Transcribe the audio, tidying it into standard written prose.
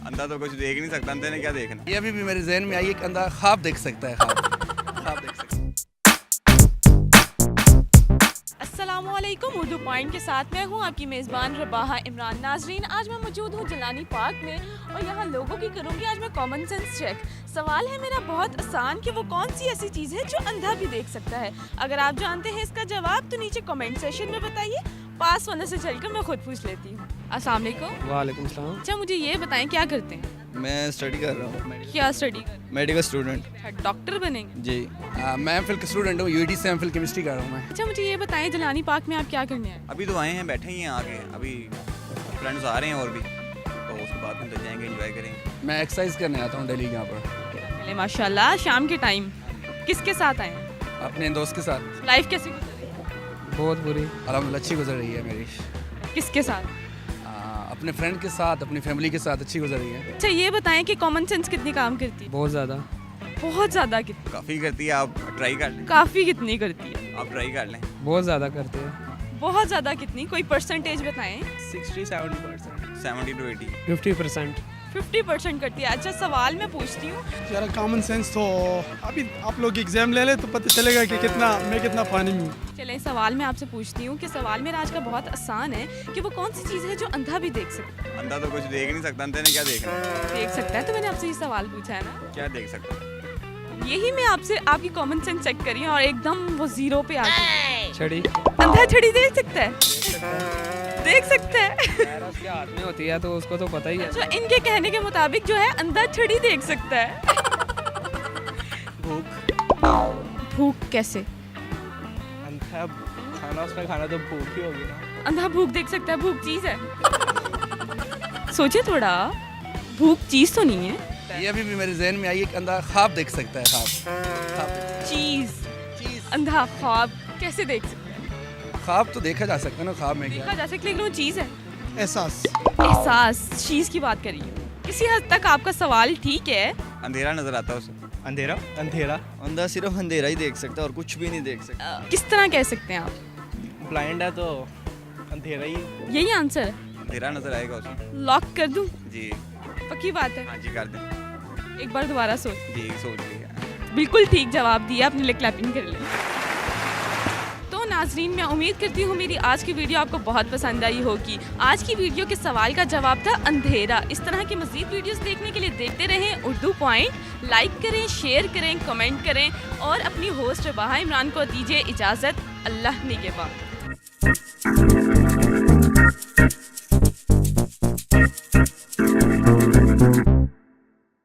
अंधा तो कुछ देख ही नहीं सकता, अंधे ने क्या देखना। ये अभी भी मेरे जहन में आई है कि अंधा ख्वाब देख सकता है, ख्वाब देख सकता है। अस्सलामुअलैकुम, उर्दू पॉइंट के साथ मैं हूँ आपकी मेज़बान रबाहा इमरान। नाजरीन, आज मैं मौजूद हूँ जलानी पार्क में और यहाँ लोगों की करूँगी आज मैं कॉमन सेंस चेक। सवाल है मेरा बहुत आसान कि वो कौन सी ऐसी चीज़ है जो अंधा भी देख सकता है। अगर आप जानते हैं इसका जवाब तो नीचे कमेंट सेशन में बताइए। पास होने से चलकर मैं खुद पूछ लेती हूँ। अस्सलाम वालेकुम। वालेकुम सलाम। अच्छा, मुझे ये बताएं क्या करते हैं? मैं स्टडी कर रहा हूँ, क्या स्टडी कर? Medical student. डॉक्टर बनेंगे? जी। मैं एमफिल का स्टूडेंट हूँ, यूईटी से एमफिल केमिस्ट्री कर रहा हूँ मैं। अच्छा, मुझे ये बताएं जलानी पार्क में आप क्या करने आए? अभी तो आए हैं, बैठे ही हैं आगे, अभी फ्रेंड्स आ रहे हैं और भी, तो उसके बाद में तो जाएंगे, एंजॉय करेंगे। मैं एक्सरसाइज करने आता हूँ डेली यहाँ पर, पहले माशाल्लाह शाम के टाइम किसके साथ आए हैं? अपने दोस्त के साथ। लाइफ कैसी गुजर रही है? बहुत बुरी। अल्हम्दुलिल्लाह अच्छी गुजर रही है मेरी। किसके साथ? अपने फ्रेंड के साथ, अपनी फैमिली के साथ अच्छी गुजर रही है। अच्छा, ये बताएं कि कॉमन सेंस कितनी काम करती है? बहुत ज़्यादा। बहुत ज़्यादा कितनी? काफ़ी करती है, आप ट्राई कर लें। काफ़ी कितनी करती है? आप ट्राई कर लें। बहुत ज़्यादा करते हैं। बहुत ज़्यादा कितनी? कोई परसेंटेज बताएं। 60-70%। 70 to 80। 50%। 50% करती है। अच्छा, सवाल मैं पूछती हूँ। ज़रा कॉमन सेंस तो अभी आप लोग एग्जाम ले ले तो पता चलेगा कि कितना पानी में हूँ। चलें, सवाल मैं आपसे पूछती हूँ कि सवाल मेरा आज का बहुत आसान है कि वो कौन सी चीज़ है जो अंधा भी देख सकता है? अंधा तो कुछ देख ही नहीं सकता, अंधे ने क्या देखना। देख सकता है, तो मैंने आपसे ये सवाल पूछा है ना। क्या देख सकता है? यही मैं आपसे आपकी कॉमन सेंस चेक करी हूँ और एकदम वो जीरो पे आ गई। छड़ी। अंधा छड़ी देख सकता है? देख सकता है। उसके हाथ में होती है तो उसको तो पता ही है। जो इनके कहने के मुताबिक जो है अंधा छड़ी देख सकता है। भूख कैसे? अंधा खाना उसमें खाना तो भूख ही होगी ना। अंधा भूख देख सकता है? भूख चीज है? सोचे थोड़ा, भूख चीज तो नहीं है। ये अभी भी मेरे जहन में आई है कि अंधा ख्वाब देख सकता है, ख्वाब। चीज अंधा ख्वाब कैसे देख सकता है? ख्वाब तो देखा जा सकता है ना, ख्वाब में क्या देखा जा सकता है, लेकिन वो चीज है। एहसास। एहसास चीज की बात करिए। किसी हद तक आपका सवाल ठीक है। अंधेरा नजर आता है उसे। अंधेरा। अंधेरा। अंधा सिर्फ अंधेरा ही देख सकता है और कुछ भी नहीं देख सकता। किस तरह कह सकते हैं आप? ब्लाइंड है तो अंधेरा ही। यही आंसर है? अंधेरा नजर आएगा उसे। लॉक कर दूं? जी। पक्की बात है? हाँ जी, कर दें। एक बार दोबारा सोच। जी, सोच लिया। बिल्कुल ठीक जवाब दिया, अपने लिए क्लैपिंग कर ले। तो नाजरीन, मैं उम्मीद करती हूँ मेरी आज की वीडियो आपको बहुत पसंद आई होगी। आज की वीडियो के सवाल का जवाब था अंधेरा। इस तरह की मज़ीद वीडियोस देखने के लिए देखते रहें उर्दू पॉइंट। लाइक करें, शेयर करें, कमेंट करें और अपनी होस्ट रबाहा इमरान को दीजिए इजाज़त। अल्लाह निगहबान।